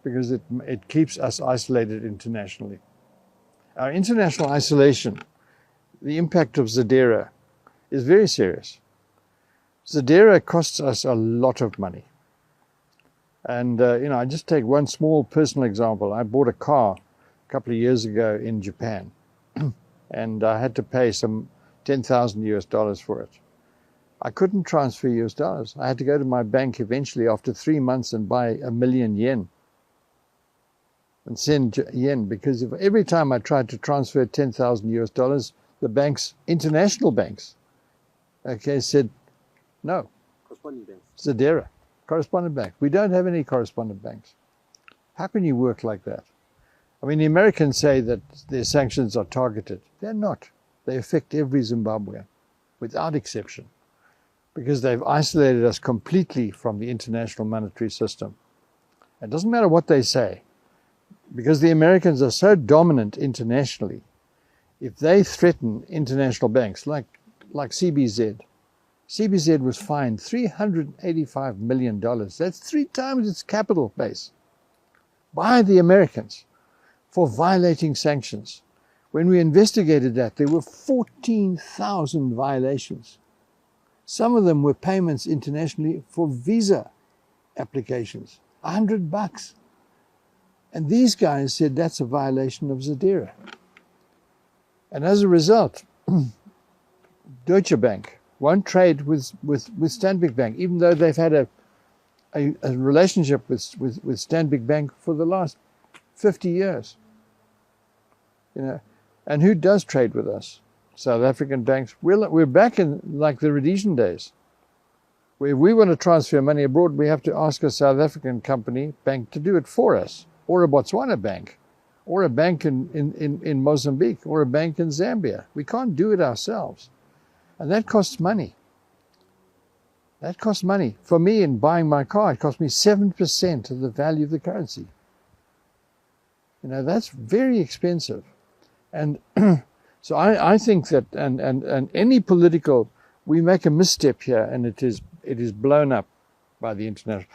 because it keeps us isolated internationally. Our international isolation, the impact of Zadera, is very serious. Zadera costs us a lot of money. And, I just take one small personal example. I bought a car a couple of years ago in Japan, and I had to pay some $10,000 for it. I couldn't transfer US dollars. I had to go to my bank eventually after 3 months and buy 1,000,000 yen and send yen, because if every time I tried to transfer 10,000 US dollars, the banks, international banks, said no. Corresponding banks. Zadera, correspondent bank. We don't have any correspondent banks. How can you work like that? I mean, the Americans say that their sanctions are targeted. They're not. They affect every Zimbabwean, without exception, because they've isolated us completely from the international monetary system. It doesn't matter what they say, because the Americans are so dominant internationally. If they threaten international banks like CBZ, CBZ was fined $385 million. That's 3 times its capital base by the Americans for violating sanctions. When we investigated that, there were 14,000 violations. Some of them were payments internationally for visa applications, $100. And these guys said that's a violation of Zadera. And as a result, Deutsche Bank won't trade with Stanbic Bank, even though they've had a relationship with Stanbic Bank for the last 50 years. And who does trade with us? South African banks. We're back in like the Rhodesian days, where if we want to transfer money abroad, we have to ask a South African bank to do it for us, or a Botswana bank, or a bank in Mozambique, or a bank in Zambia. We can't do it ourselves. And that costs money. That costs money. For me, in buying my car, it cost me 7% of the value of the currency. That's very expensive. And so I think that, and any political, we make a misstep here, and it is blown up by the international.